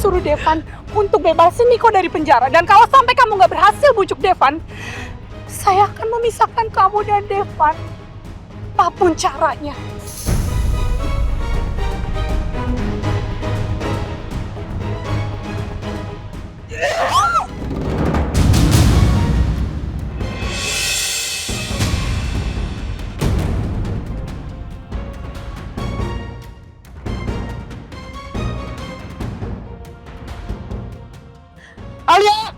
suruh Devan untuk bebasin Niko dari penjara. Dan kalau sampai kamu nggak berhasil bujuk Devan, saya akan memisahkan kamu dan Devan. Apapun caranya. Alia!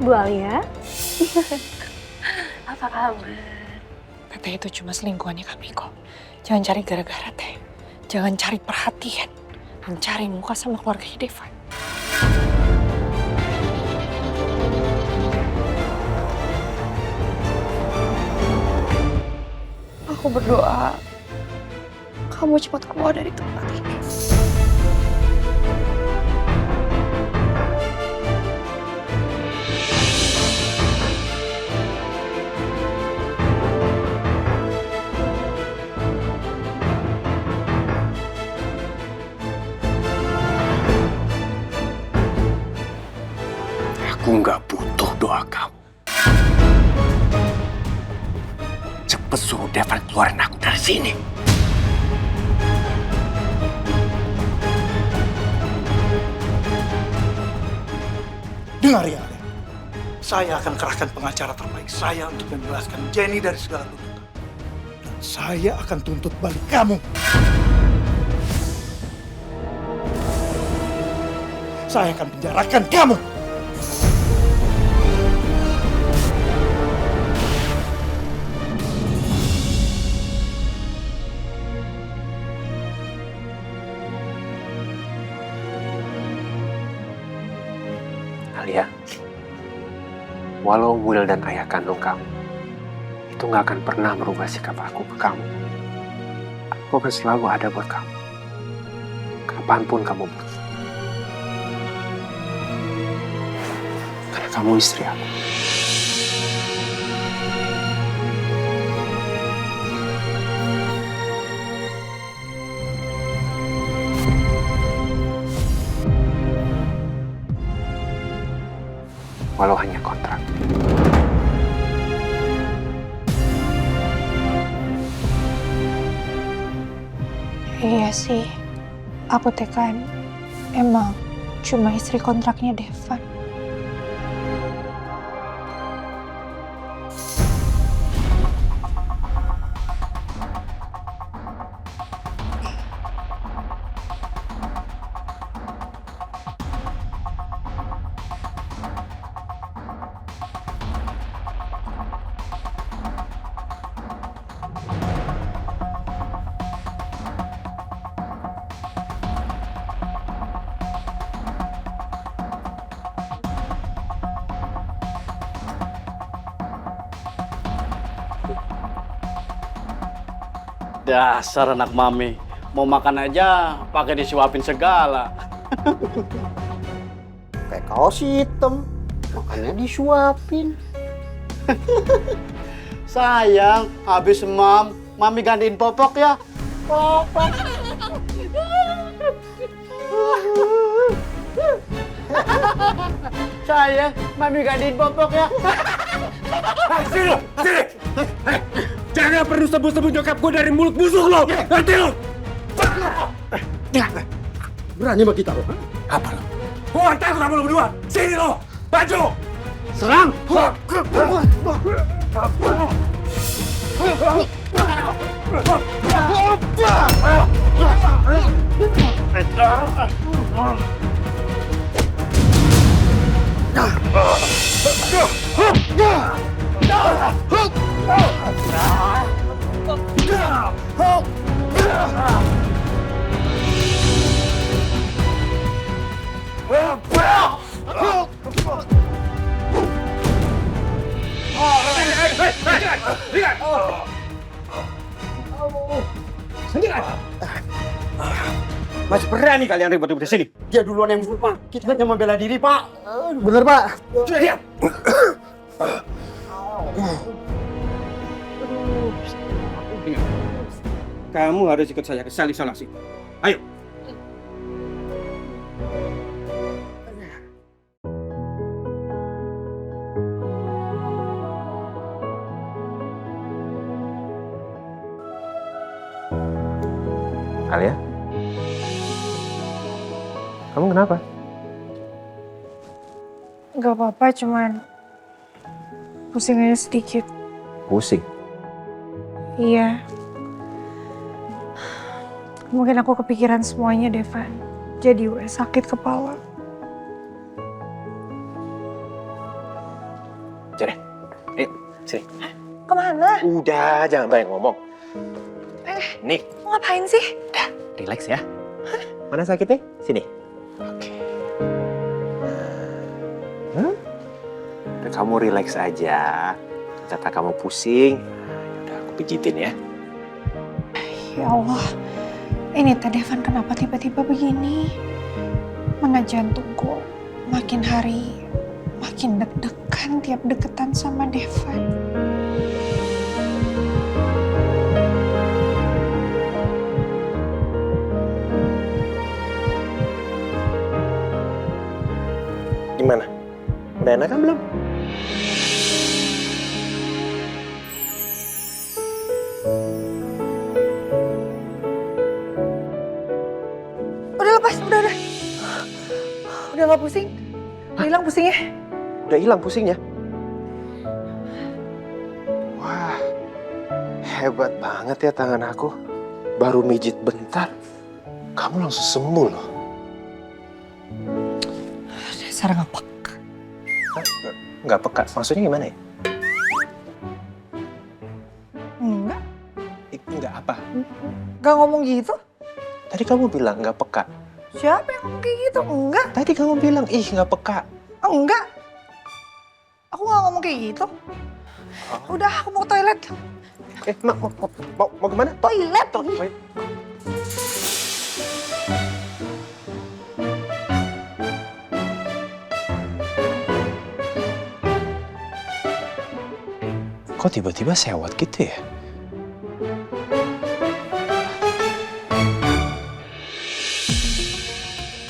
Bu Alia, apa kabar? Teteh itu cuma selingkuhannya kami kok. Jangan cari gara-gara, Teh. Jangan cari perhatian. Dan cari muka sama keluarganya Devan. Aku berdoa kamu cepat keluar dari tempat ini. Aku nggak butuh doa kamu. Cepet suruh Devan keluarin aku dari sini. Dengar ya, Ale. Saya akan kerahkan pengacara terbaik saya untuk membebaskan Jenny dari segala tuntutan. Dan saya akan tuntut balik kamu. Saya akan penjarakan kamu. Alia, walau Will dan ayah kandung kamu itu nggak akan pernah merubah sikap aku ke kamu. Aku akan selalu ada buat kamu, kapanpun kamu butuh. Karena kamu istri aku. Walau hanya kontrak. Iya sih, aku kan emang cuma istri kontraknya Devan. Dasar anak mami, mau makan aja pakai disuapin segala. Kayak kaos hitam, makanya disuapin. Sayang, habis mami gantiin popok ya. Popok. Sayang, mami gantiin popok ya. Sini! Jangan perlu sebut-sebut nyokap gue dari mulut musuh lo! Ngerti lo? Berani sama kita lo? Apa lo? Gue gak takut sama lo berdua! Sini lo! Maju! Serang! Masih berani kalian ribut-ribut di sini? Dia duluan yang Pak. Kita hanya membela diri, Pak. Bener, Pak. Sudah diam. Kamu harus ikut saya ke sel isolasi. Ayo. Alia? Kamu kenapa? Gak apa-apa, cuman pusing aja sedikit. Pusing. Iya. Mungkin aku kepikiran semuanya, Devan. Jadi gue sakit kepala. Jadi, ayo, sini. Kemana? Udah, jangan banyak ngomong. Nih, Mau ngapain sih? relax ya. Mana sakitnya? Sini. Oke. Udah, kamu relax aja. Kata kamu pusing. Udah, aku pijitin ya. Ya Allah. Ini Teh Devan kenapa tiba-tiba begini? Mana jantungku makin hari makin deg-degan tiap deketan sama Devan. Gimana? Udah enakan belum? Udah lepas, udah. Udah gak pusing? Udah hilang pusingnya? Udah hilang pusingnya. Wah, hebat banget ya tangan aku. Baru mijit bentar, kamu langsung sembuh loh. Dasar gak peka. Nggak peka, maksudnya gimana ya? Enggak, Nggak apa? gak ngomong gitu. Tadi kamu bilang nggak peka. Siapa yang ngomong kayak gitu? Enggak, Tadi kamu bilang, ih nggak peka. enggak. Aku gak ngomong kayak gitu. Udah, aku mau ke toilet. Mau kemana? Toilet. Kok tiba-tiba sewot gitu ya?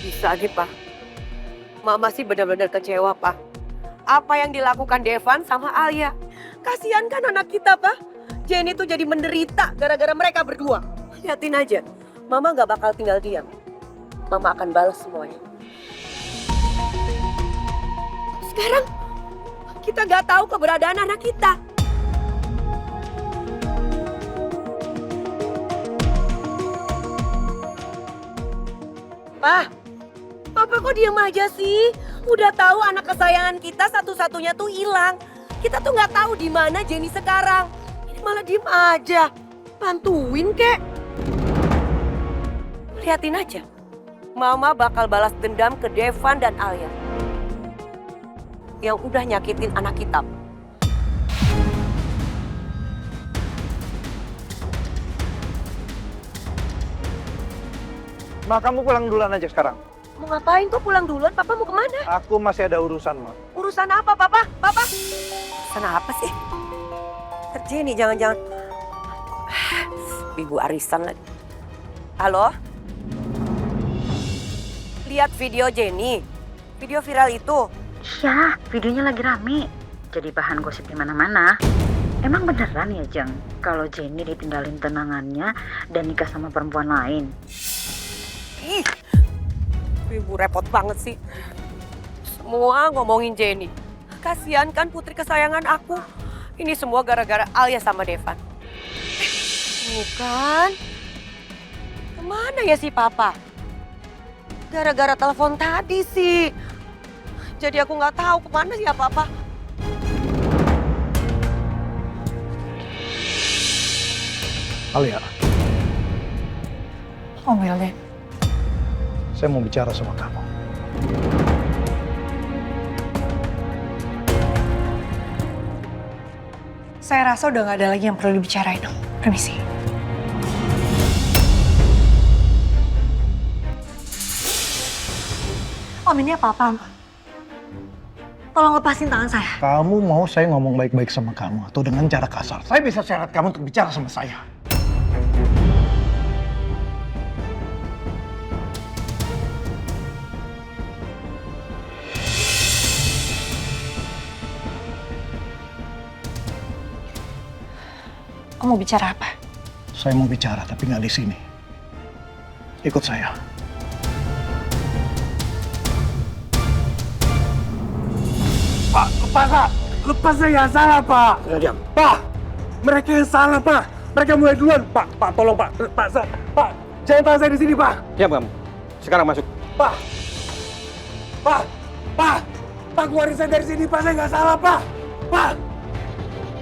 Bisa nih, Pak. Mama sih benar-benar kecewa, Pak. Apa yang dilakukan Devan sama Alia. Kasihan kan anak kita, Pak. Jenny tuh jadi menderita gara-gara mereka berdua. Lihatin aja, Mama gak bakal tinggal diam. Mama akan balas semuanya. Sekarang, kita gak tahu keberadaan anak kita. Pak, Papa kok diem aja sih? Udah tahu anak kesayangan kita satu-satunya tuh hilang. Kita tuh nggak tahu di mana Jenny sekarang. Ini malah diem aja. Bantuin kek. Liatin aja. Mama bakal balas dendam ke Devan dan Alia. Yang udah nyakitin anak kita. Ma, kamu pulang duluan aja sekarang. Mau ngapain kok pulang duluan? Papa mau kemana? Aku masih ada urusan, Ma. Urusan apa, Papa? Papa? Urusan apa sih? Jenny, jangan-jangan. Ibu arisan lagi. Halo? Lihat video Jenny? Video viral itu? Iya, videonya lagi rame. Jadi bahan gosip di mana-mana. Emang beneran ya, Jeng, kalau Jenny ditinggalin tunangannya dan nikah sama perempuan lain? Ih, ibu repot banget sih. Semua ngomongin Jenny. Kasihan kan putri kesayangan aku. Ini semua gara-gara Alia sama Devan. Bukan. Kemana ya si Papa? Gara-gara telepon tadi sih. Jadi aku nggak tahu kemana sih Papa. Alia, Oh, Wildan. saya mau bicara sama kamu. Saya rasa udah gak ada lagi yang perlu dibicarain, Om. Permisi. Om, ini apa-apaan? Tolong lepasin tangan saya. Kamu mau saya ngomong baik-baik sama kamu atau dengan cara kasar? Saya bisa syarat kamu untuk bicara sama saya. Om mau bicara apa? Saya mau bicara tapi nggak di sini. Ikut saya. Pak, lepas saya yang salah, Pak. Diam. Pak, mereka yang salah, Pak. Mereka mulai duluan, Pak. Pak, tolong, Pak. Pak, jangan tahan saya di sini, Pak. Diam kamu. Sekarang masuk. Pak, Pak, keluarin saya dari sini, Pak. Saya nggak salah, Pak.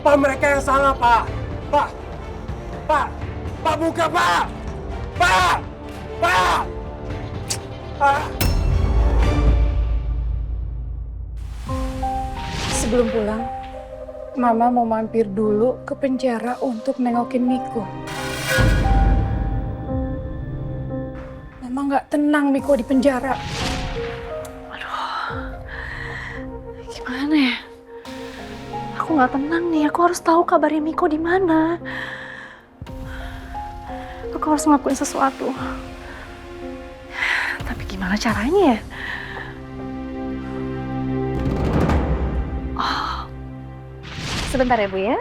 Pak, mereka yang salah, Pak. Pak, buka, Pak. Pak. Sebelum pulang, Mama mau mampir dulu ke penjara untuk nengokin Miko. Mama nggak tenang Miko di penjara. Gimana ya? Aku nggak tenang nih. Aku harus tahu kabarnya Miko di mana. Aku harus ngelakuin sesuatu. Tapi gimana caranya ya? Oh. Sebentar ya, Bu ya.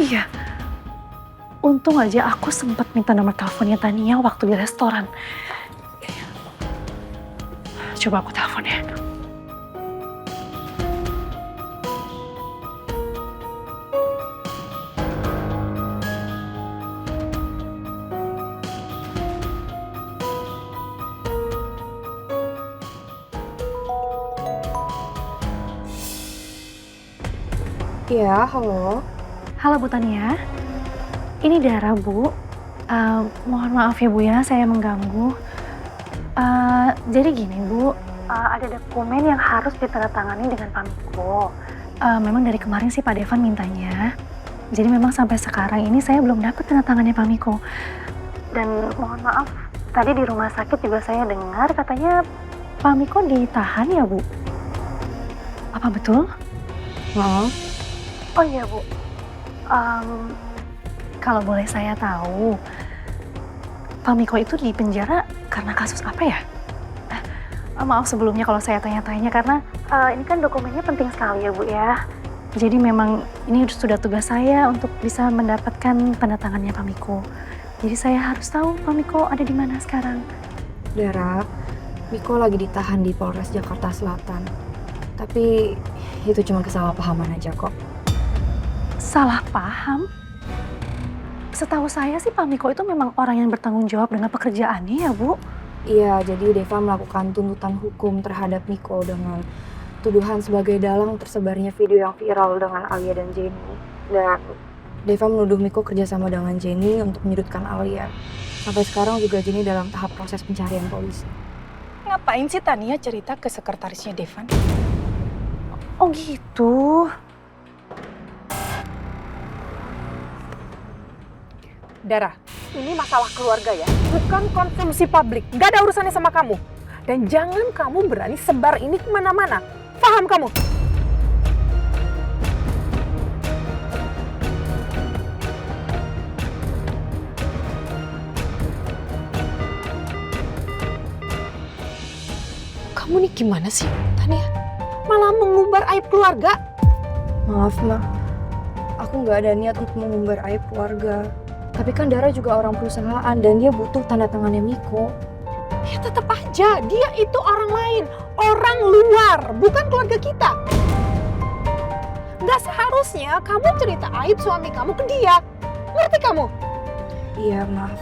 Iya. Untung aja aku sempat minta nomor teleponnya Tania waktu di restoran. Coba aku telepon ya. Iya, halo. Halo Bu Tania. Ini Dara, Bu. Mohon maaf ya Bu ya, saya mengganggu. Jadi gini Bu, ada dokumen yang harus ditandatangani dengan Pak Miko. Memang dari kemarin sih Pak Devan mintanya. Jadi memang sampai sekarang ini saya belum dapat tanda tangannya Pak Miko. Dan mohon maaf, tadi di rumah sakit juga saya dengar katanya Pak Miko ditahan ya Bu. Apa betul? Maaf. Oh iya Bu, kalau boleh saya tahu, Pak Miko itu di penjara karena kasus apa ya? Maaf sebelumnya kalau saya tanya-tanya karena ini kan dokumennya penting sekali ya Bu ya. Jadi memang ini sudah tugas saya untuk bisa mendapatkan tanda tangannya Pak Miko. Jadi saya harus tahu Pak Miko ada di mana sekarang. Dara, Miko lagi ditahan di Polres Jakarta Selatan. Tapi itu cuma kesalahpahaman aja kok. Salah paham? Setahu saya sih Pak Miko itu memang orang yang bertanggung jawab dengan pekerjaannya ya Bu. Iya, jadi Deva melakukan tuntutan hukum terhadap Miko dengan tuduhan sebagai dalang tersebarnya video yang viral dengan Alia dan Jenny. Dan Deva menuduh Miko kerjasama dengan Jenny untuk menyudutkan Alia. Sampai sekarang juga Jenny dalam tahap proses pencarian polisi. Ngapain sih Tania cerita ke sekretarisnya Devan? Oh gitu. Dara, ini masalah keluarga ya, bukan konsumsi publik. Nggak ada urusannya sama kamu. Dan jangan kamu berani sebar ini kemana-mana. Paham kamu? Kamu nih gimana sih, Tania? Malah mengumbar aib keluarga. Maaf, Ma. Aku nggak ada niat untuk mengumbar aib keluarga. Tapi kan Dara juga orang perusahaan dan dia butuh tanda tangannya Miko. Ya tetap aja, dia itu orang lain. Orang luar, bukan keluarga kita. Nggak seharusnya kamu cerita aib suami kamu ke dia. Ngerti kamu? Iya, maaf.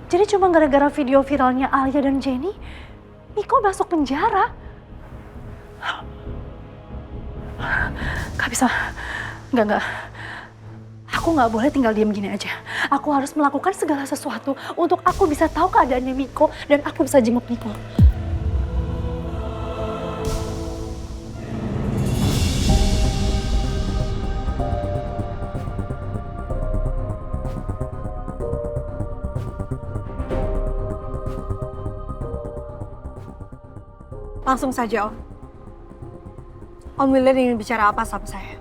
Jadi cuma gara-gara video viralnya Alia dan Jenny, Miko masuk penjara. Gak bisa. Enggak. Aku nggak boleh tinggal diam gini aja. Aku harus melakukan segala sesuatu untuk aku bisa tahu keadaannya Miko dan aku bisa jenguk Miko. Langsung saja, Om. Om Wildan ingin bicara apa sama saya?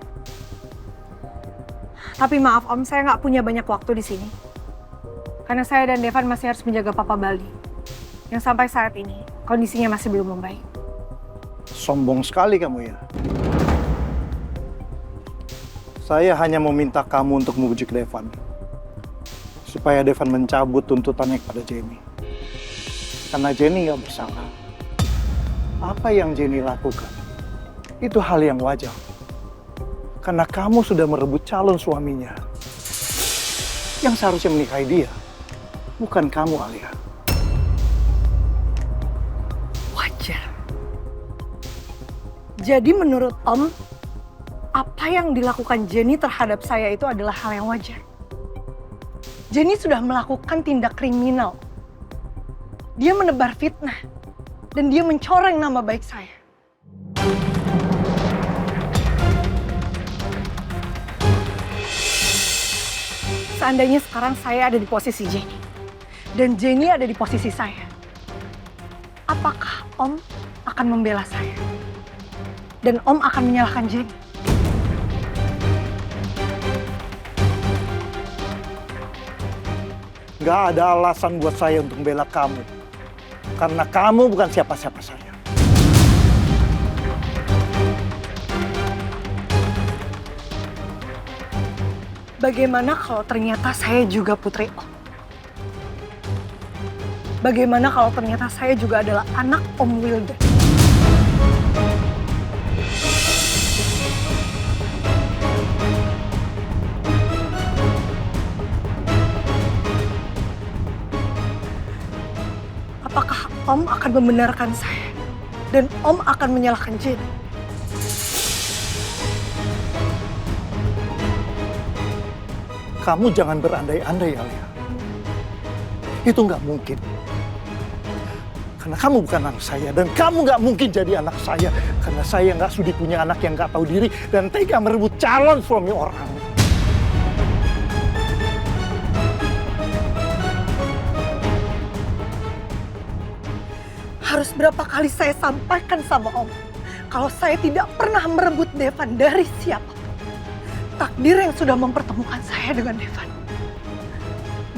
Tapi maaf Om, saya nggak punya banyak waktu di sini. Karena saya dan Devan masih harus menjaga Papa Bali. Yang sampai saat ini, kondisinya masih belum membaik. Sombong sekali kamu ya. Saya hanya meminta kamu untuk membujuk Devan. Supaya Devan mencabut tuntutannya kepada Jenny. Karena Jenny nggak bersalah. Apa yang Jenny lakukan, itu hal yang wajar. Karena kamu sudah merebut calon suaminya. Yang seharusnya menikahi dia, bukan kamu, Alia. Wajar. Jadi menurut Om, apa yang dilakukan Jenny terhadap saya itu adalah hal yang wajar. Jenny sudah melakukan tindak kriminal. Dia menebar fitnah. Dan dia mencoreng nama baik saya. Seandainya sekarang saya ada di posisi Jenny. Dan Jenny ada di posisi saya. Apakah Om akan membela saya? Dan Om akan menyalahkan Jenny? Gak ada alasan buat saya untuk membela kamu. Karena kamu bukan siapa-siapa saya. Bagaimana kalau ternyata saya juga putri Om? Bagaimana kalau ternyata saya juga adalah anak Om Wildan? Apakah Om akan membenarkan saya? Dan Om akan menyalahkan Jenny? Kamu jangan berandai-andai, Alia. Itu nggak mungkin. Karena kamu bukan anak saya. Dan kamu nggak mungkin jadi anak saya. Karena saya nggak sudi punya anak yang nggak tahu diri. Dan tega merebut calon suami orang. Harus berapa kali saya sampaikan sama Om, kalau saya tidak pernah merebut Devan dari siapa. Takdir yang sudah mempertemukan saya dengan Devan.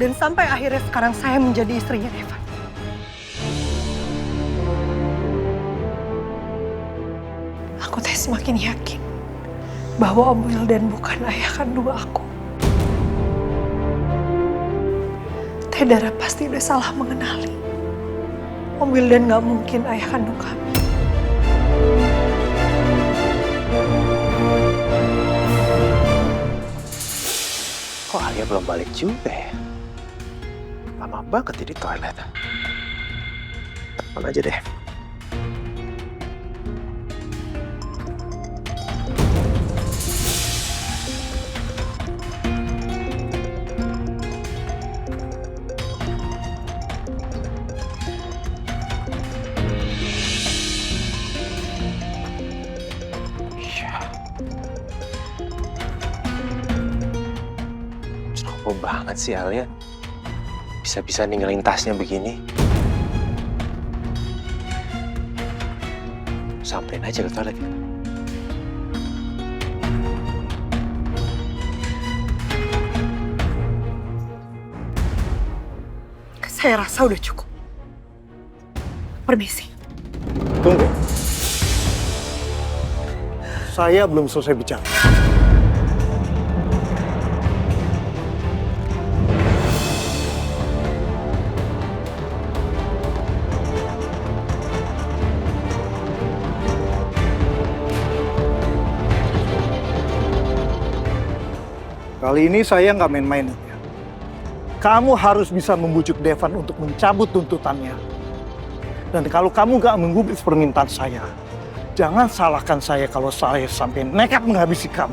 Dan sampai akhirnya sekarang saya menjadi istrinya Devan. Aku semakin yakin bahwa Om Wildan bukan ayah kandung aku. Teh Dara pasti udah salah mengenali. Om Wildan gak mungkin ayah kandung kami. Kok Alia belum balik juga ya? Lama banget di toilet. Telepon aja deh. Ceroboh banget sih Alia. Bisa-bisa ninggalin tasnya begini. Samperin aja ke toilet. Saya rasa udah cukup. Permisi. Tunggu. Saya belum selesai bicara. Kali ini saya nggak main-main. Kamu harus bisa membujuk Devan untuk mencabut tuntutannya. Dan kalau kamu nggak menggubris permintaan saya, jangan salahkan saya kalau saya sampai nekat menghabisi kamu.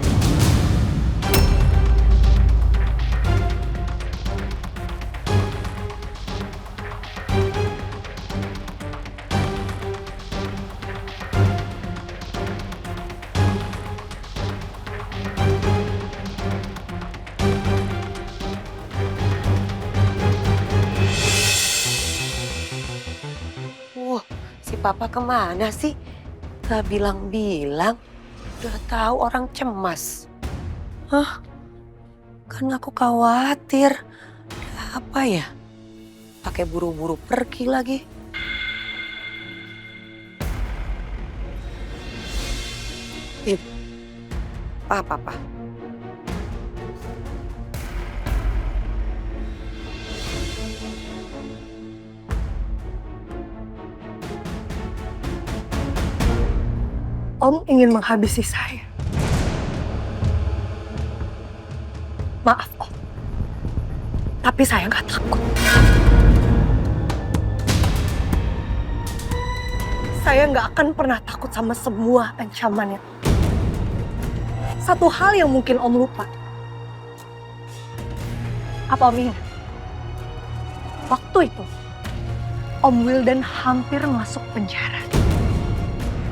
papa kemana sih? Gak bilang-bilang. Udah tahu orang cemas. Hah? Kan aku khawatir. Apa ya? Pakai buru-buru pergi lagi. Apa? Om ingin menghabisi saya. Maaf, Om. Tapi saya nggak takut. Saya nggak akan pernah takut sama semua ancamannya. Satu hal yang mungkin Om lupa. Apa Om ingat? Waktu itu, Om Wildan hampir masuk penjara.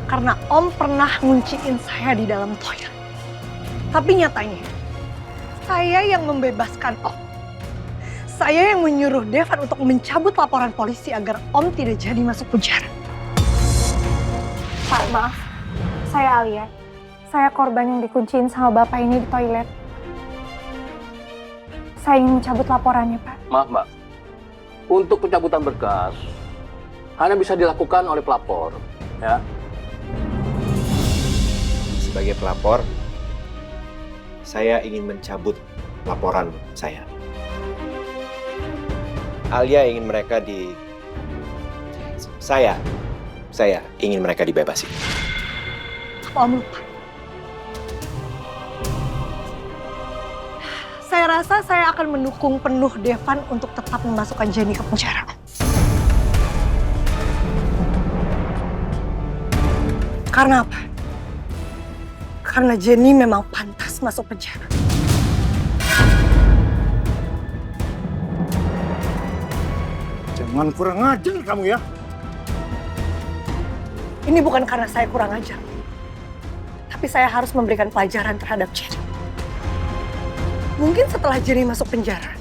Karena Om pernah ngunciin saya di dalam toilet. Tapi nyatanya, saya yang membebaskan Om. Saya yang menyuruh Devan untuk mencabut laporan polisi agar Om tidak jadi masuk penjara. Pak, maaf. Saya Alia. Saya korban yang dikunciin sama bapak ini di toilet. Saya ingin mencabut laporannya, Pak. Maaf, Mbak. Untuk pencabutan berkas hanya bisa dilakukan oleh pelapor, ya. Sebagai pelapor, saya ingin mencabut laporan saya. Alia ingin mereka Saya ingin mereka dibebasi. Apa Om lupa? Saya rasa saya akan mendukung penuh Devan untuk tetap memasukkan Jenny ke penjara. Karena apa? Karena Jenny memang pantas masuk penjara. Jangan kurang ajar kamu ya. Ini bukan karena saya kurang ajar. Tapi saya harus memberikan pelajaran terhadap Jenny. Mungkin setelah Jenny masuk penjara,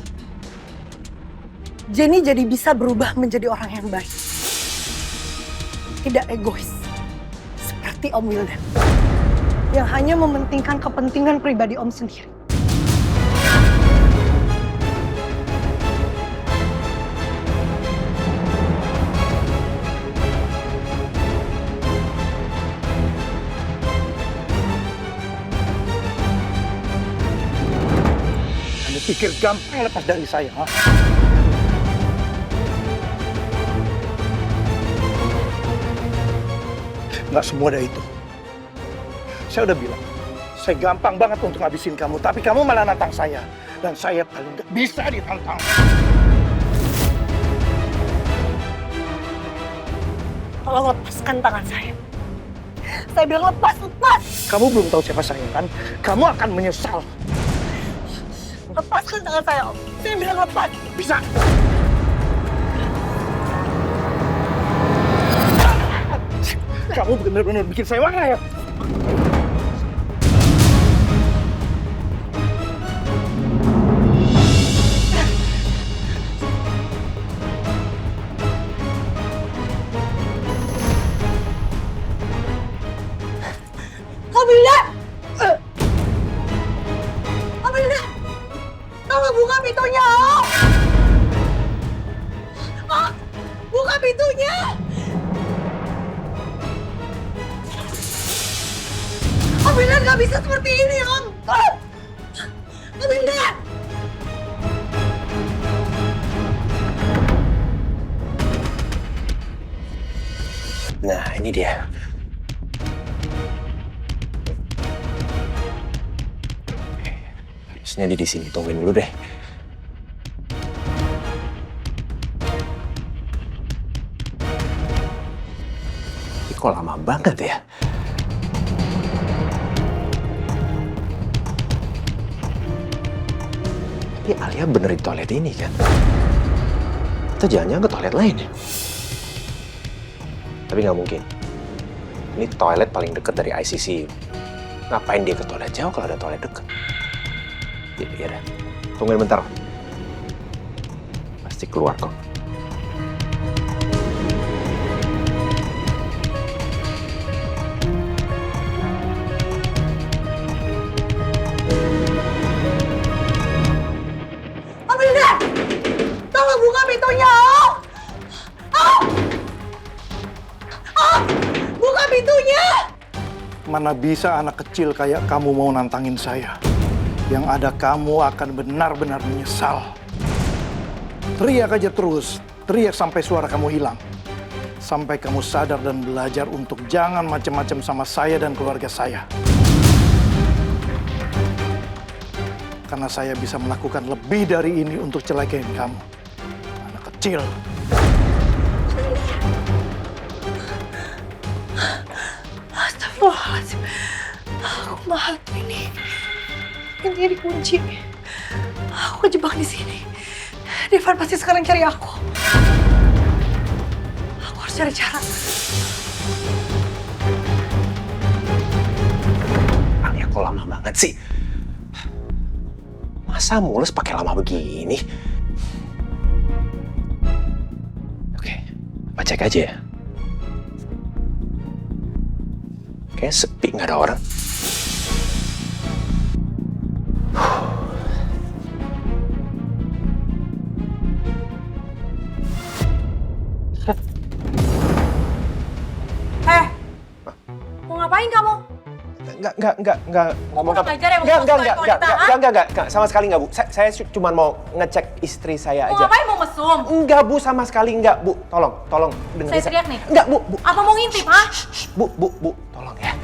Jenny jadi bisa berubah menjadi orang yang baik. Tidak egois. Seperti Om Wildan. Yang hanya mementingkan kepentingan pribadi Om sendiri. Anda pikir gampang lepas dari saya, ha? Nggak semua dari itu. Saya udah bilang, saya gampang banget untuk ngabisin kamu, tapi kamu malah nantang saya. Dan saya paling nggak bisa ditantang. Tolong lepaskan tangan saya. Saya bilang lepas. Kamu belum tahu siapa saya kan? Kamu akan menyesal. Lepaskan tangan saya, Om. Saya bilang lepas. Bisa. Kamu benar-benar bikin saya marah ya? Amelia! Amelia! Tolong buka pintunya, Om! Om! Buka pintunya! Amelia nggak bisa seperti ini, Om! Amelia! Nah, ini dia. Harusnya dia di sini. Tungguin dulu deh. Ini kok lama banget ya? Ini Alia bener di toilet ini kan? Atau jangan-jangan ke toilet lain ya? Tapi nggak mungkin. Ini toilet paling deket dari ICC. Ngapain dia ke toilet jauh kalau ada toilet deket? Ya udah, tungguin bentar. Pasti keluar kok. Mana bisa anak kecil kayak kamu mau nantangin saya. Yang ada kamu akan benar-benar menyesal. Teriak aja terus, teriak sampai suara kamu hilang. Sampai kamu sadar dan belajar untuk jangan macam-macam sama saya dan keluarga saya. Karena saya bisa melakukan lebih dari ini untuk celakain kamu. Anak kecil. Astagfirullahaladzim. Aku mahat ini. Ini dikunci. Aku kejebak di sini. Devan pasti sekarang cari aku. Aku harus cari cara. Alia kok lama banget sih? Masa mulus pakai lama begini? Oke, Pak cek aja ya. Kayaknya sepi, nggak ada orang. Mau ngapain kamu? Enggak. Mau kurang ajar ya, mau Enggak, sama sekali enggak, Bu. Saya cuma mau ngecek istri saya Mau aja. ngapain, mau mesum? Enggak, Bu, sama sekali enggak, Bu. Tolong dengerin Saya teriak nih. Enggak, Bu. Apa mau ngintip, ha? Bu, tolong ya.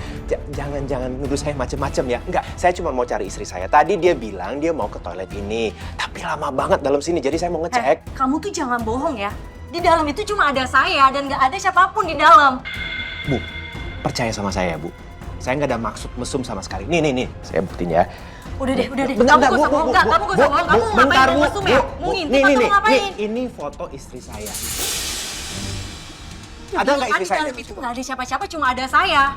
Jangan nuduh saya macem-macem ya. Enggak, saya cuma mau cari istri saya. Tadi dia bilang dia mau ke toilet ini, tapi lama banget dalam sini, jadi saya mau ngecek. Kamu tuh jangan bohong ya. Di dalam itu cuma ada saya dan nggak ada siapapun di dalam. Bu, percaya sama saya, Bu. Saya nggak ada maksud mesum sama sekali. Nih, saya buktiin ya. Udah deh. Bentar, Kamu gak usah bohong, enggak. Kamu gak usah bohong. Kamu ngapain mau mesum ya? Mau ngintip atau mau ngapain? Ini foto istri saya. Ada nggak istri saya? Di dalam itu nggak ada siapa-siapa, cuma ada saya.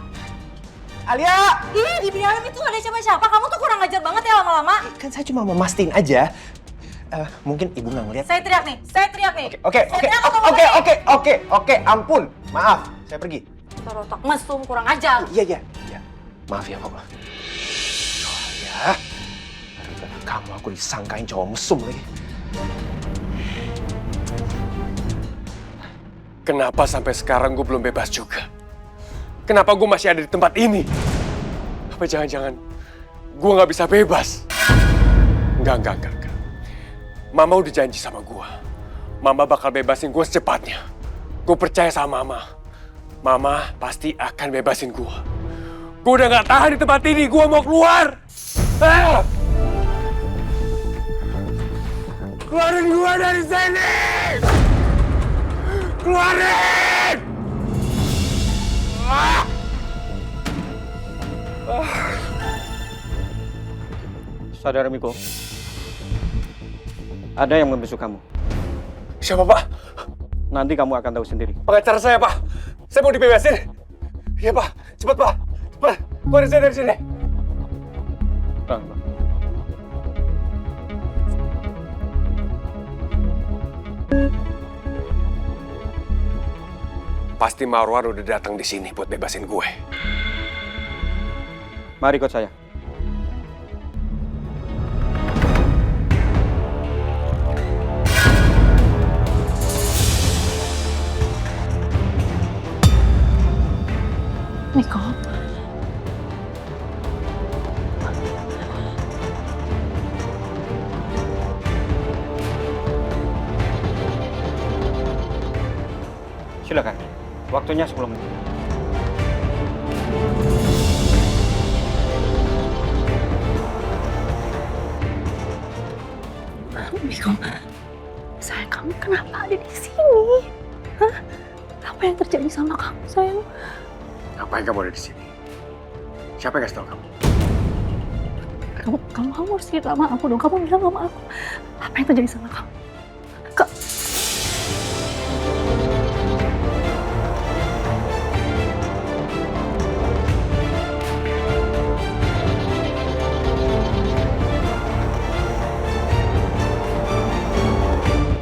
Alia! Di dalam itu nggak ada siapa-siapa. Kamu tuh kurang ajar banget ya lama-lama. Kan saya cuma mau mastiin aja. Mungkin ibu nggak ngeliat. Saya teriak nih. Oke, ampun. Maaf, saya pergi. Tarotak mesum, kurang ajar. Iya. Maaf ya, Pak. Ya. Gara-gara kamu aku disangkain cowok mesum lagi. Kenapa sampai sekarang gue belum bebas juga? Kenapa gue masih ada di tempat ini? Apa jangan-jangan gue nggak bisa bebas? Enggak. Mama udah janji sama gue. Mama bakal bebasin gue secepatnya. Gue percaya sama Mama. Mama pasti akan bebasin gue. Gue udah nggak tahan di tempat ini. Gue mau keluar. Keluarin gue dari sini! Keluarin! Saudara Miko, ada yang membesuk kamu. Siapa, Pak? Nanti kamu akan tahu sendiri. Pengacara saya, Pak. Saya mau dibebasin. Iya, Pak. Cepat, Pak. Cepat. Keluarin saya dari sini. Bang. Pasti Marwan udah datang di sini buat bebasin gue. Mari ikut saya. Miko. Silakan. Waktunya 10 menit. Miko, sayang, kamu kenapa ada di sini? Hah? Apa yang terjadi sama kamu, sayang? Ngapain kamu ada di sini? Siapa yang kasih tau kamu? Kamu harus cerita sama aku dong. Kamu bilang sama aku. Apa yang terjadi sama kamu?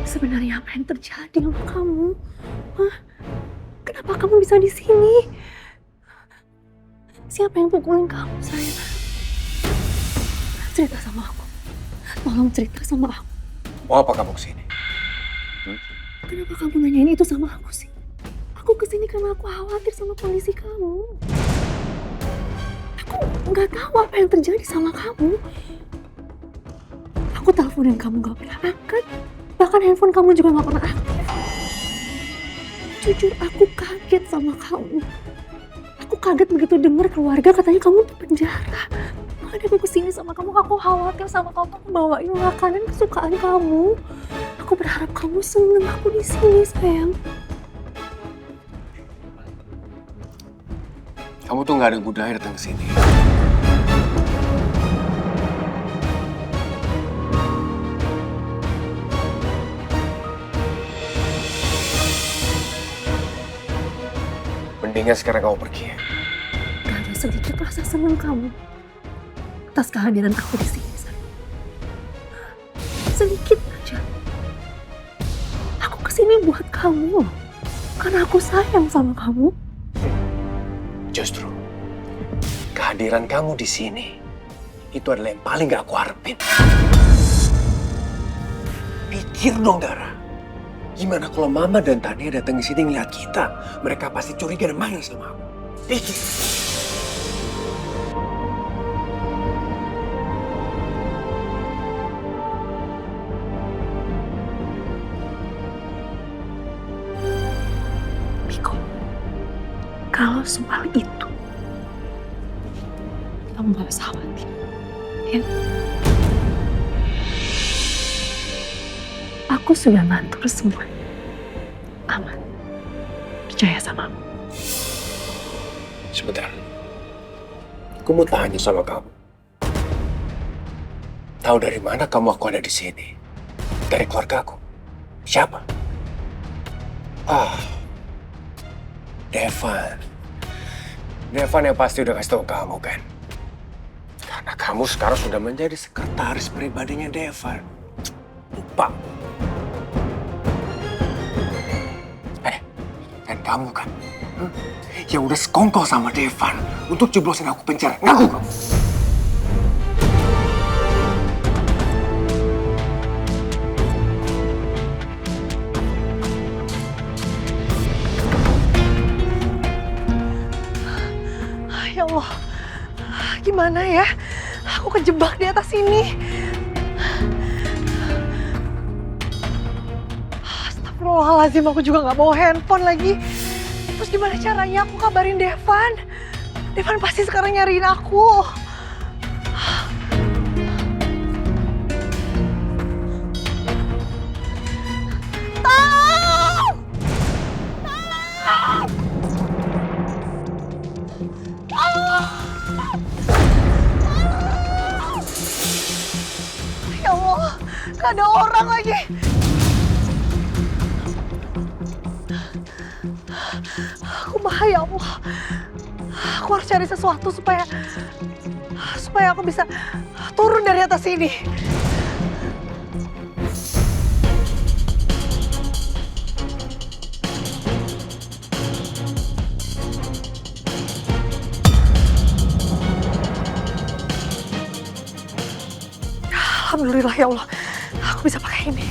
Sebenarnya apa yang terjadi sama kamu? Hah? Kenapa kamu bisa di sini? Siapa yang pukulin kamu, sayang? Cerita sama aku. Tolong cerita sama aku. Mau apa kamu kesini? Kenapa kamu nanyain itu sama aku sih? Aku kesini karena aku khawatir sama kondisi kamu. Aku nggak tahu apa yang terjadi sama kamu. Aku teleponin kamu nggak pernah angkat, bahkan handphone kamu juga nggak pernah aktif. Jujur aku kaget sama kamu. Aku kaget begitu dengar keluarga katanya kamu di penjara. Makanya aku kesini sama kamu, aku khawatir sama kamu, aku bawain makanan kesukaan kamu. Aku berharap kamu seneng aku di sini, sayang. Kamu tuh nggak ada gunanya datang ke sini. Mendingan sekarang kamu pergi. Gak ada sedikit rasa senang kamu atas kehadiran aku di sini, sayang. Sedikit aja. Aku kesini buat kamu, karena aku sayang sama kamu. Justru kehadiran kamu di sini itu adalah yang paling gak aku harapin. Pikir dong, Dara. Gimana kalau Mama dan Tania datang ke sini ngeliat kita? Mereka pasti curiga dan marah sama aku. Pikir. Miko, kalau soal itu, kamu gak usah khawatir, ya? Aku sudah ngatur semua. Aman. Percaya sama aku. Sebentar. Aku mau tanya sama kamu. Tahu dari mana kamu aku ada di sini? Dari keluarga aku. Siapa? Devan. Devan yang pasti udah kasih tahu kamu kan? Karena kamu sekarang sudah menjadi sekretaris pribadinya Devan. Lupa. Dan kamu kan? Yang udah sekongkol sama Devan untuk jeblosin aku penjara. Ngaku kamu? Ya Allah, gimana ya? Aku kejebak di atas ini. Astagfirullahaladzim, aku juga nggak bawa handphone lagi. Terus gimana caranya aku kabarin Devan? Devan pasti sekarang nyariin aku. Ya Allah, gak ada orang lagi. Aku bahaya, Allah. Aku harus cari sesuatu supaya aku bisa turun dari atas ini. Alhamdulillah ya Allah, aku bisa pakai ini.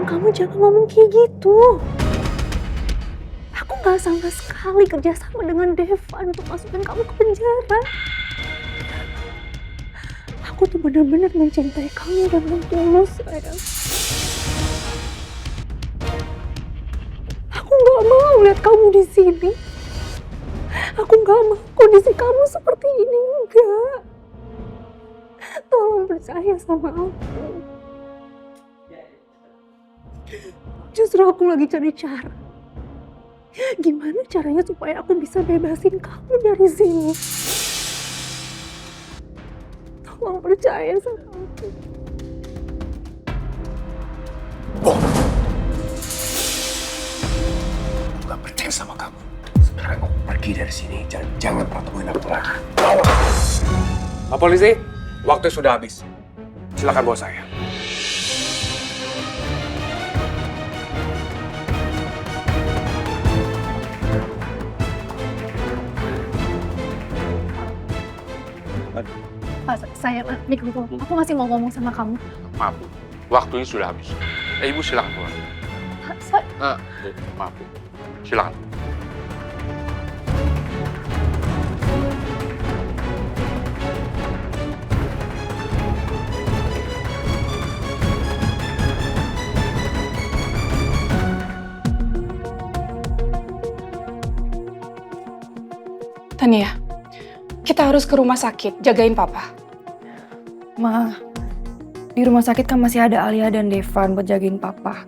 Kamu jangan ngomong kayak gitu. Aku gak sama sekali kerjasama dengan Devan untuk masukin kamu ke penjara. Aku tuh benar-benar mencintai kamu dengan tulus, sayang. Aku gak mau lihat kamu di sini. Aku gak mau kondisi kamu seperti ini, enggak. Tolong percaya sama aku. Justru aku lagi cari cara. Gimana caranya supaya aku bisa bebasin kamu dari sini? Tolong percaya sama aku. Aku gak percaya sama kamu. Sekarang kamu pergi dari sini. Jangan pernah temuin aku lagi. Pak polisi, waktu sudah habis. Silakan bawa saya. Sayang, Mik, aku masih mau ngomong sama kamu. Maaf, Bu. Waktunya sudah habis. Ibu silakan keluar. Bu, maaf, Bu. Silakan. Tania, kita harus ke rumah sakit, jagain papa. Ma, di rumah sakit kan masih ada Alia dan Devan buat jagain papa.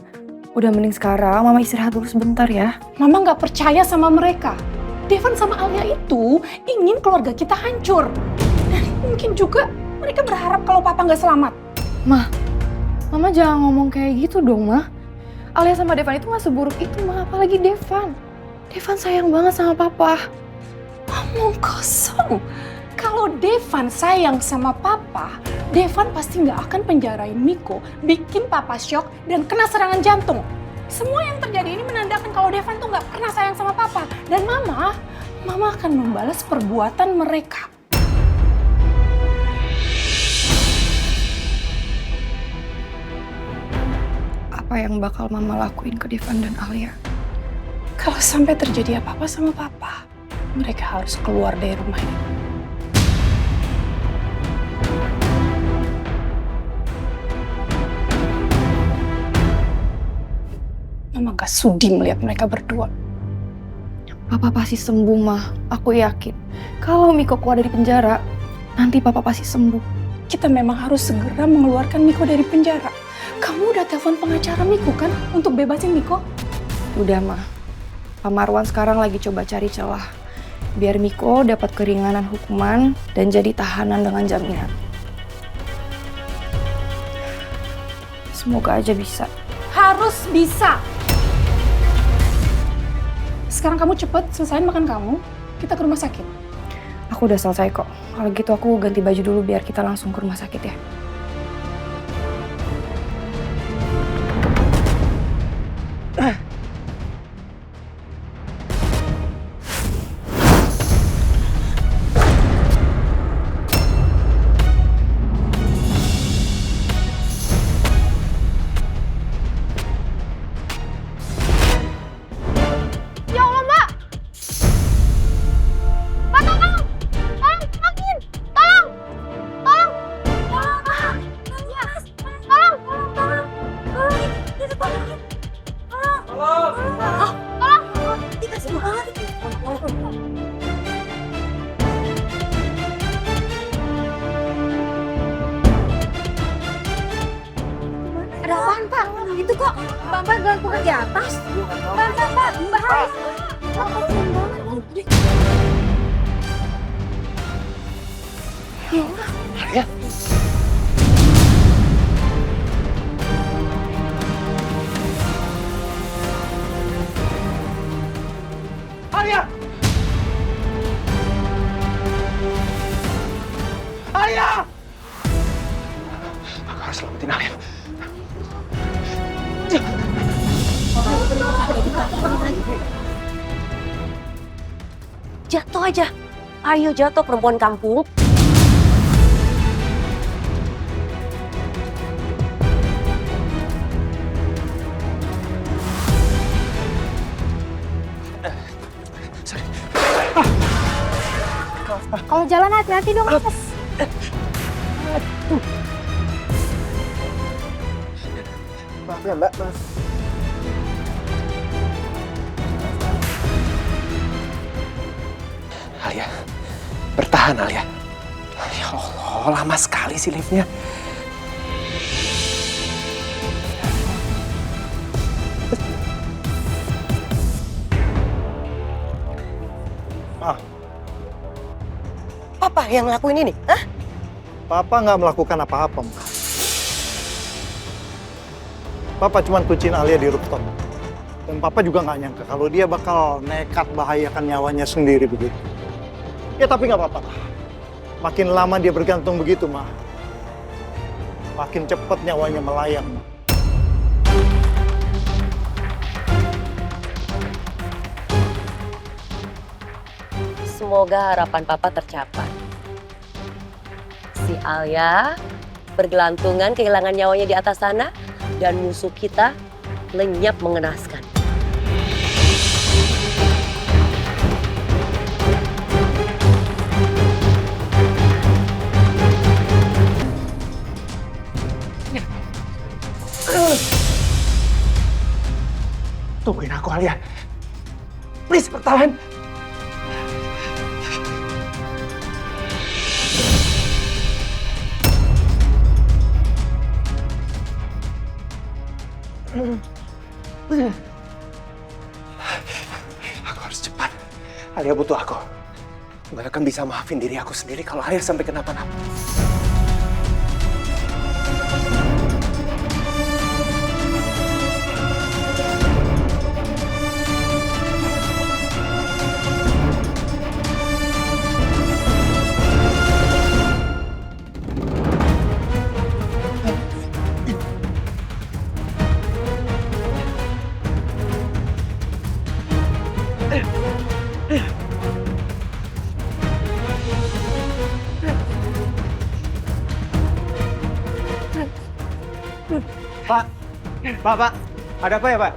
Udah mending sekarang Mama istirahat dulu sebentar ya. Mama nggak percaya sama mereka. Devan sama Alia itu ingin keluarga kita hancur. Dan mungkin juga mereka berharap kalau papa nggak selamat. Ma, Mama jangan ngomong kayak gitu dong, Ma. Alia sama Devan itu nggak seburuk itu, Ma. Apalagi Devan. Devan sayang banget sama papa. Ngomong kosong. Kalau Devan sayang sama papa, Devan pasti nggak akan penjarain Miko, bikin papa shock dan kena serangan jantung. Semua yang terjadi ini menandakan kalau Devan tuh nggak pernah sayang sama papa. Dan Mama akan membalas perbuatan mereka. Apa yang bakal Mama lakuin ke Devan dan Alia? Kalau sampai terjadi apa-apa sama papa, mereka harus keluar dari rumah ini. Mama gak sudi melihat mereka berdua. Papa pasti sembuh, Ma. Aku yakin. Kalau Miko keluar dari penjara, nanti Papa pasti sembuh. Kita memang harus segera mengeluarkan Miko dari penjara. Kamu udah telepon pengacara Miko kan untuk bebasin Miko? Udah, Ma. Pak Marwan sekarang lagi coba cari celah. Biar Miko dapat keringanan hukuman dan jadi tahanan dengan jaminan. Semoga aja bisa. Harus bisa. Sekarang kamu cepet selesain makan kamu, kita ke rumah sakit. Aku udah selesai kok. Kalau gitu aku ganti baju dulu biar kita langsung ke rumah sakit ya. Ada apaan, Pak? Itu kok Bapak gelantungan di atas. Pak, bahaya. Ya. Alia! Alia! Aku harus selamatin Alia. Jatuh aja. Ayo jatuh perempuan kampung. Kalau jalan hati-hati dong, Mas. Maaf ya, Mbak. Alia, bertahan Alia. Ya Allah, lama sekali sih liftnya. Papa yang ngelakuin ini, hah? Papa nggak melakukan apa-apa, Ma. Papa cuma kunciin Alia di rooftop. Dan Papa juga nggak nyangka kalau dia bakal nekat bahayakan nyawanya sendiri begitu. Ya tapi nggak apa-apa. Makin lama dia bergantung begitu, Ma, makin cepat nyawanya melayang, Ma. Semoga harapan Papa tercapai. Si Alia bergelantungan kehilangan nyawanya di atas sana dan musuh kita lenyap mengenaskan. Tungguin aku, Alia. Please, bertahan. Aku harus cepat. Alia butuh aku. Gak akan bisa maafin diri aku sendiri kalau Alia sampai kenapa-napa. Pak, ada apa ya, Pak?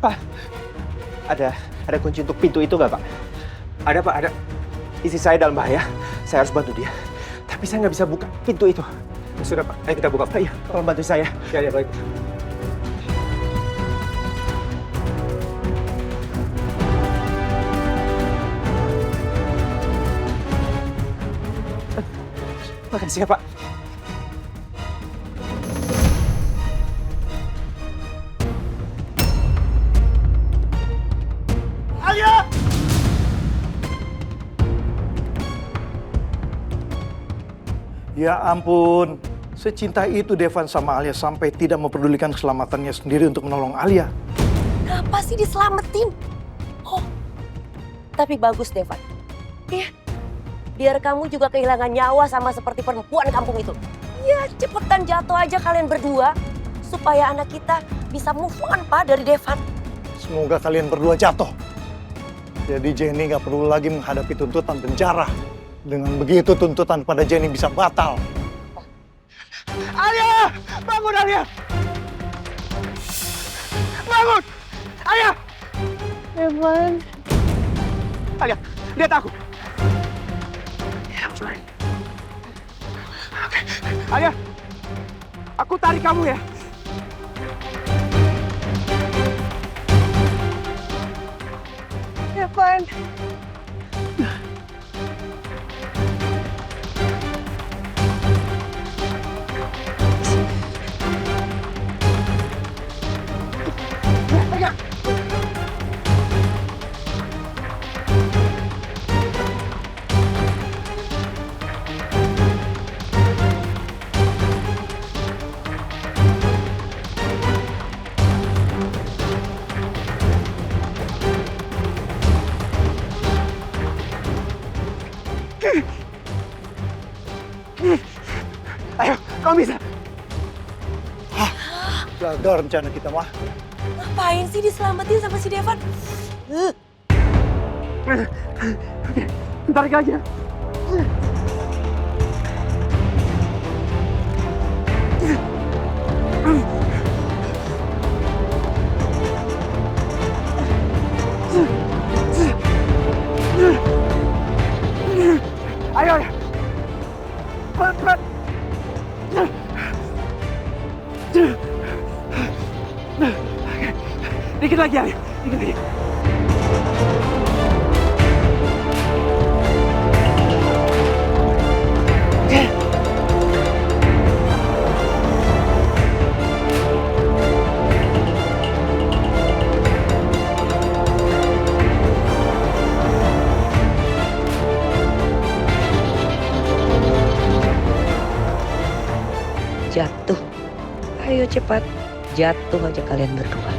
Pak, ada kunci untuk pintu itu nggak, Pak? Ada, Pak, ada. Istri saya dalam bahaya, saya harus bantu dia. Tapi saya nggak bisa buka pintu itu. Sudah, Pak, ayo kita buka. Ayo, tolong bantu saya. Ya, baik. Makasih ya, Pak. Ya ampun, secinta itu Devan sama Alia sampai tidak mempedulikan keselamatannya sendiri untuk menolong Alia. Kenapa sih diselamatin? Oh, tapi bagus Devan. Iya, biar kamu juga kehilangan nyawa sama seperti perempuan kampung itu. Ya, cepetan jatuh aja kalian berdua supaya anak kita bisa move on, Pak, dari Devan. Semoga kalian berdua jatuh. Jadi Jenny nggak perlu lagi menghadapi tuntutan penjara. Dengan begitu tuntutan pada Jenny bisa batal. Alia! Bangun, Alia! Bangun! Alia! Devan. Alia, lihat aku. Oke. Alia, aku tarik kamu ya. Devan. Ayo, kamu bisa. Gagal rencana kita, Mah. Ngapain sih diselamatin sama si Devan? Tarik aja. Ayo, ayo. Pelan-pelan. Dikit lagi, ayo. Dikit lagi. jatuh aja kalian berdua.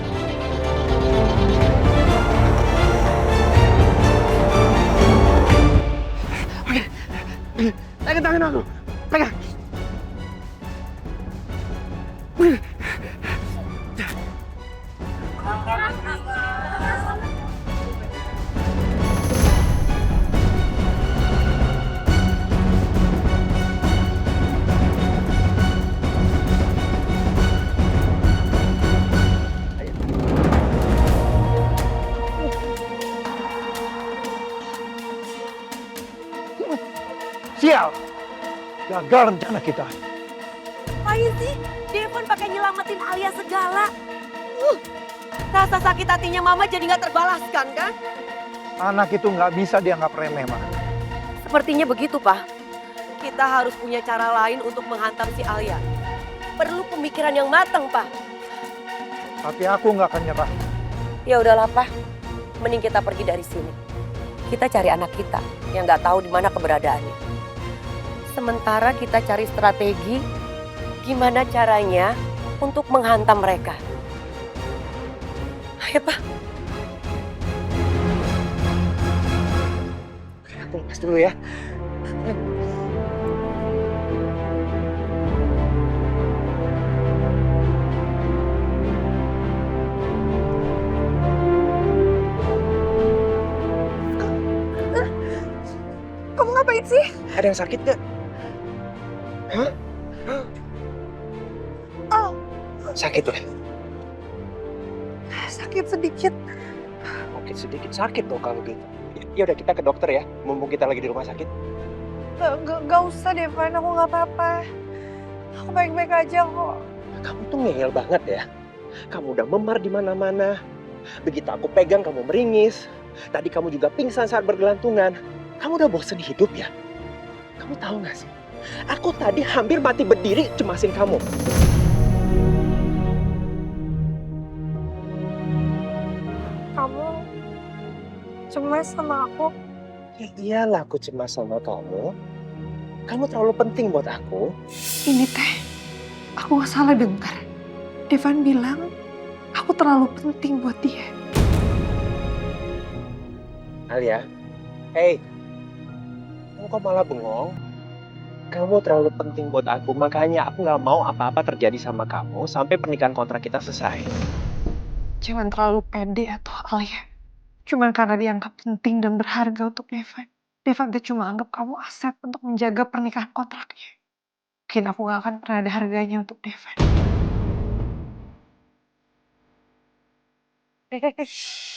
Pegang tangan aku. Pegang. Sial! Gagal rencana kita. Ngapain sih? Devon pakai nyelamatin Alia segala. Rasa sakit hatinya Mama jadi nggak terbalaskan kan? Anak itu nggak bisa dianggap remeh, Ma. Sepertinya begitu, Pak. Kita harus punya cara lain untuk menghantam si Alia. Perlu pemikiran yang matang, Pak. Tapi aku nggak akan nyerah. Ya udahlah, Pak. Mending kita pergi dari sini. Kita cari anak kita yang nggak tahu di mana keberadaannya. Sementara kita cari strategi gimana caranya untuk menghantam mereka. Ayo, Pak. Aku lepas dulu ya. Kamu ngapain sih? Ada yang sakit gak? Hah? Oh, Sakit tuh. sakit sedikit. Oke, sedikit sakit dong kalau gitu. Ya udah kita ke dokter ya. Mumpung kita lagi di rumah sakit. Gak usah, Devan. Aku gak apa-apa. Aku baik-baik aja kok. Kamu tuh ngeyel banget ya. Kamu udah memar di mana-mana. Begitu aku pegang kamu meringis. Tadi kamu juga pingsan saat bergelantungan. Kamu udah bosen hidup ya? Kamu tahu gak sih? Aku tadi hampir mati berdiri cemasin kamu. Kamu cemas sama aku? Ya iyalah aku cemas sama kamu. Kamu terlalu penting buat aku. Ini teh, aku gak salah dengar. Devan bilang aku terlalu penting buat dia. Alia, hey, kamu kok malah bengong? Kamu terlalu penting buat aku, makanya aku gak mau apa-apa terjadi sama kamu sampai pernikahan kontrak kita selesai. Jangan terlalu pede atau Alia. Cuma karena dianggap penting dan berharga untuk Devan. Devan tuh cuma anggap kamu aset untuk menjaga pernikahan kontraknya. Mungkin aku gak akan pernah ada harganya untuk Devan.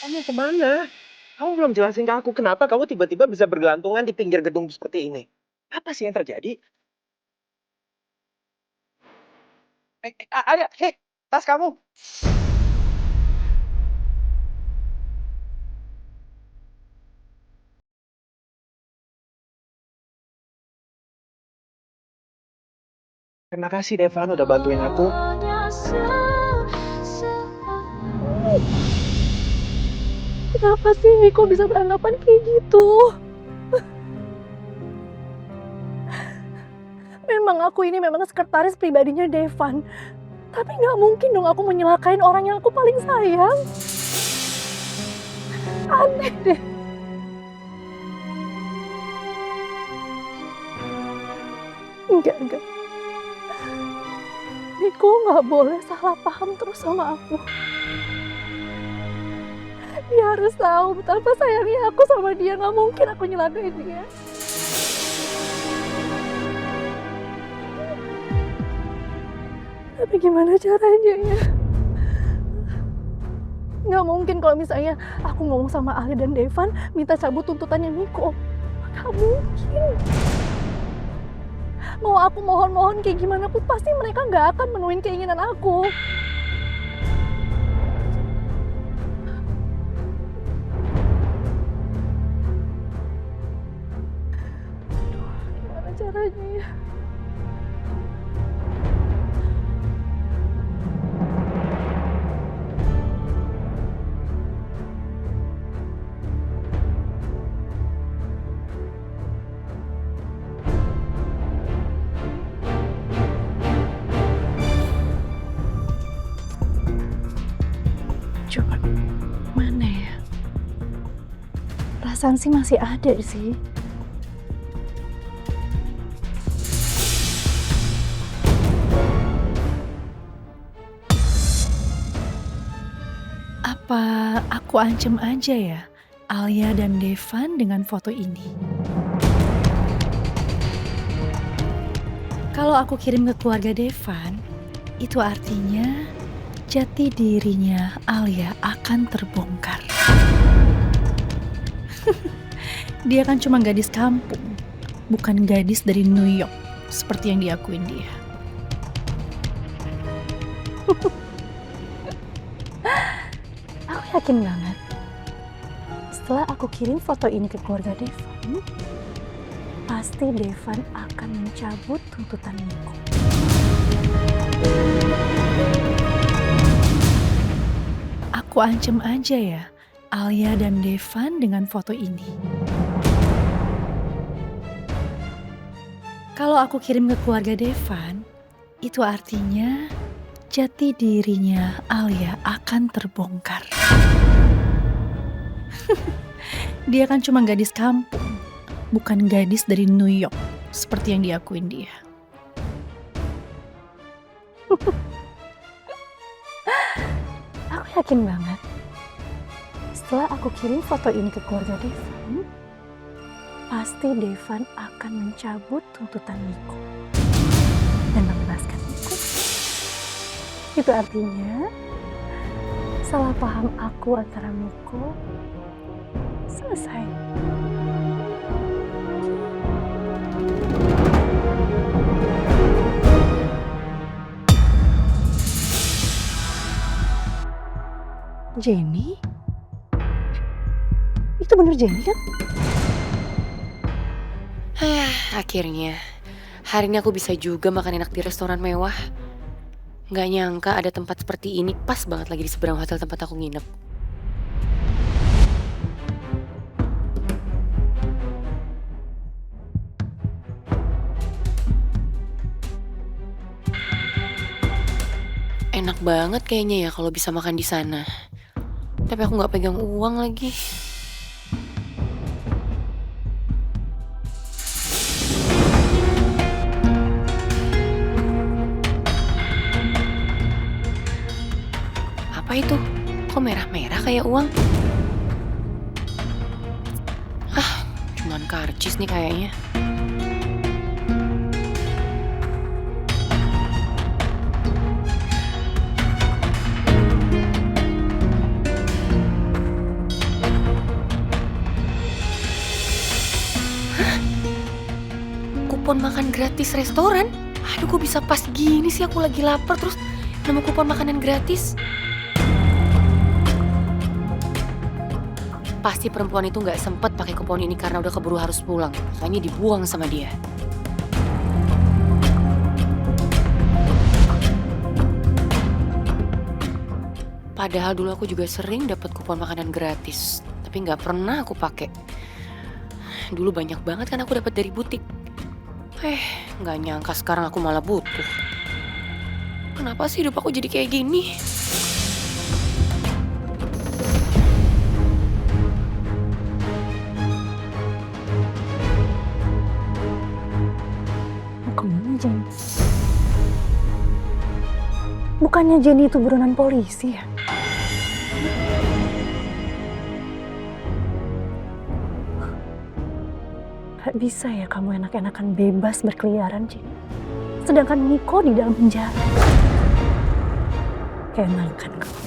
Kamu kemana? Kamu belum jelasin ke aku kenapa kamu tiba-tiba bisa bergelantungan di pinggir gedung seperti ini. Apa sih yang terjadi? Ada, hei, tas kamu. Terima kasih Devan udah bantuin aku. Kenapa sih Miko bisa beranggapan kayak gitu? Memang aku ini memang sekretaris pribadinya Devan. Tapi nggak mungkin dong aku menyelakain orang yang aku paling sayang. Aneh deh. Enggak. Niko nggak boleh salah paham terus sama aku. Dia harus tahu betapa sayangnya aku sama dia. Nggak mungkin aku nyelakain dia. Tapi gimana caranya ya? Nggak mungkin kalau misalnya aku ngomong sama Ali dan Devan minta cabut tuntutannya Miko. Nggak mungkin. Mau aku mohon-mohon kayak gimana pun pasti mereka nggak akan menuhin keinginan aku. Aduh, gimana caranya ya? Coba, mana ya? Perasaan sih masih ada sih. Apa aku ancam aja ya Alia dan Devan dengan foto ini? Kalau aku kirim ke keluarga Devan, itu artinya jati dirinya Alia akan terbongkar. Dia kan cuma gadis kampung, bukan gadis dari New York seperti yang diakuin dia. Aku yakin banget, setelah aku kirim foto ini ke keluarga Devan, pasti Devan akan mencabut tuntutan Miko. Aku ancam aja ya Alia dan Devan dengan foto ini. Kalau aku kirim ke keluarga Devan, itu artinya jati dirinya Alia akan terbongkar. Dia kan cuma gadis kampung, bukan gadis dari New York seperti yang diakuin dia. Aku yakin banget, setelah aku kirim foto ini ke keluarga Devan, pasti Devan akan mencabut tuntutan Miko dan membebaskan Miko. Itu artinya salah paham aku antara Miko selesai. Jenny? Itu bener Jenny kan? Akhirnya, hari ini aku bisa juga makan enak di restoran mewah. Gak nyangka ada tempat seperti ini pas banget lagi di seberang hotel tempat aku nginep. Enak banget kayaknya ya kalau bisa makan di sana. Tapi aku nggak pegang uang lagi. Apa itu? Kok merah-merah kayak uang? Cuman karcis nih kayaknya. Kupon makan gratis restoran? Aduh, kok bisa pas gini sih, aku lagi lapar terus nemu kupon makanan gratis. Pasti perempuan itu nggak sempet pakai kupon ini karena udah keburu harus pulang, makanya dibuang sama dia. Padahal dulu aku juga sering dapat kupon makanan gratis, tapi nggak pernah aku pakai. Dulu banyak banget kan aku dapat dari butik. Nggak nyangka sekarang aku malah butuh. Kenapa sih hidup aku jadi kayak gini? Kemana Jenny? Bukannya Jenny itu buronan polisi ya? Gak bisa ya kamu enak-enakan bebas berkeliaran, Jenny. Sedangkan Miko di dalam penjara. Keenakan kamu.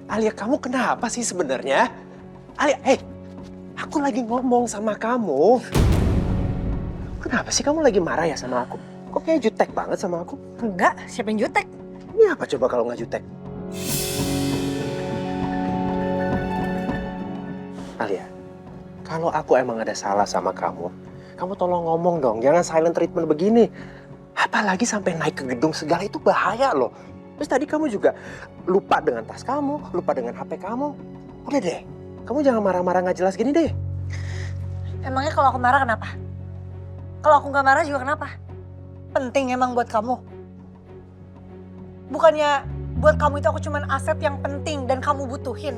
Alia, kamu kenapa sih sebenarnya? Alia, aku lagi ngomong sama kamu. Kenapa sih kamu lagi marah ya sama aku? Kok kayak jutek banget sama aku? Enggak, siapa yang jutek? Ini apa coba kalau nggak jutek? Alia, kalau aku emang ada salah sama kamu tolong ngomong dong, jangan silent treatment begini. Apalagi sampai naik ke gedung segala, itu bahaya loh. Terus tadi kamu juga lupa dengan tas kamu, lupa dengan HP kamu. Udah deh, kamu jangan marah-marah nggak jelas gini deh. Emangnya kalau aku marah kenapa? Kalau aku nggak marah juga kenapa? Penting emang buat kamu. Bukannya buat kamu itu aku cuman aset yang penting dan kamu butuhin.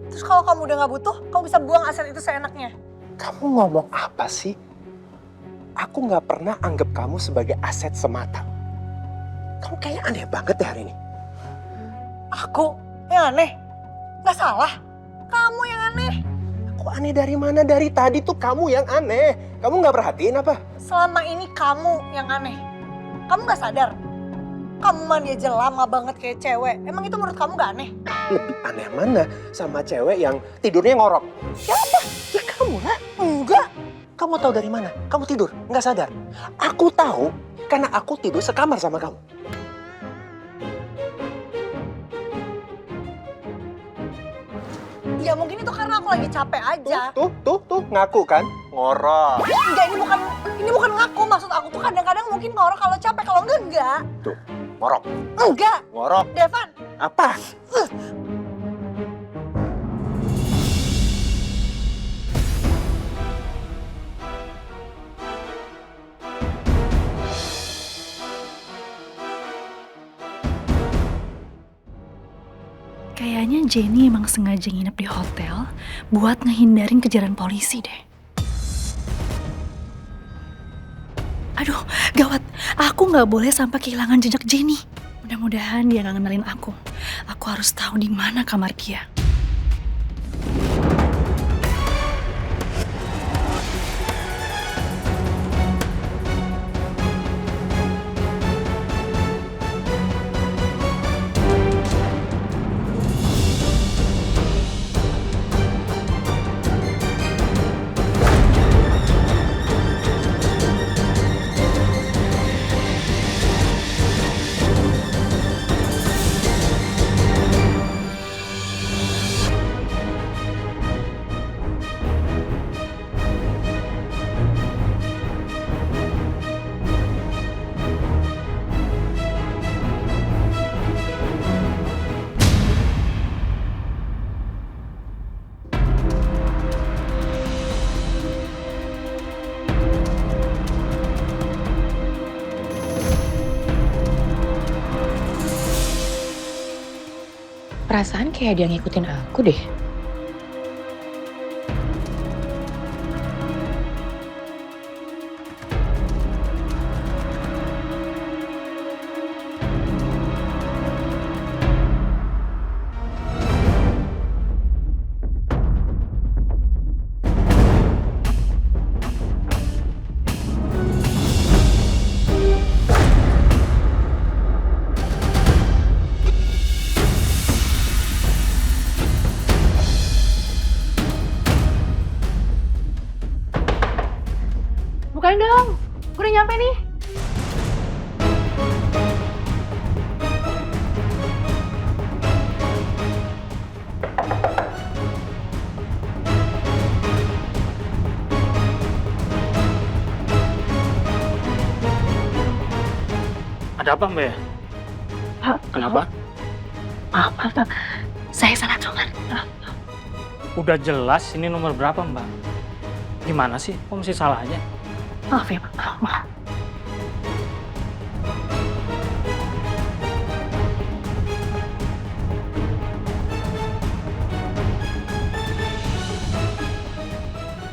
Terus kalau kamu udah nggak butuh, kamu bisa buang aset itu seenaknya. Kamu ngomong apa sih? Aku nggak pernah anggap kamu sebagai aset semata. Kamu kayaknya aneh banget ya hari ini. Aku yang aneh? Nggak salah. Kamu yang aneh. Aku aneh dari mana? Dari tadi tuh kamu yang aneh. Kamu nggak perhatiin apa? Selama ini kamu yang aneh. Kamu nggak sadar? Kamu mandi aja lama banget kayak cewek. Emang itu menurut kamu nggak aneh? Lebih aneh mana sama cewek yang tidurnya ngorok? Siapa? Ya kamu lah. Enggak. Kamu tahu dari mana? Kamu tidur, nggak sadar. Aku tahu karena aku tidur sekamar sama kamu. Ya mungkin itu karena aku lagi capek aja. Tuh, ngaku kan? Ngorok. Enggak, ini bukan ngaku. Maksud aku tuh kadang-kadang mungkin ngorok kalau capek, kalau enggak. Tuh, ngorok. Enggak. Ngorok. Devan. Apa? Kayaknya Jenny emang sengaja nginep di hotel buat ngehindarin kejaran polisi deh. Aduh, gawat. Aku nggak boleh sampai kehilangan jejak Jenny. Mudah-mudahan dia nggak ngenalin aku. Aku harus tahu di mana kamar dia. Perasaan kayak dia ngikutin aku deh. Bukain dong, gue udah nyampe nih. Ada apa, Mbak? Kenapa? Maaf, saya salah nomor. Udah jelas ini nomor berapa, Mbak? Gimana sih? Kok mesti salah aja? Maaf ya, maaf.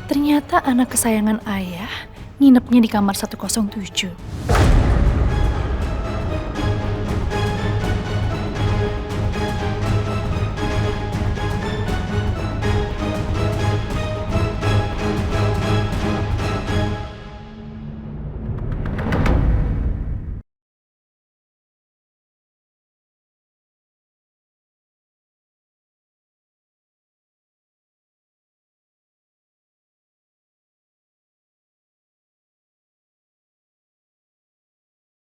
Ternyata anak kesayangan ayah nginepnya di kamar 107.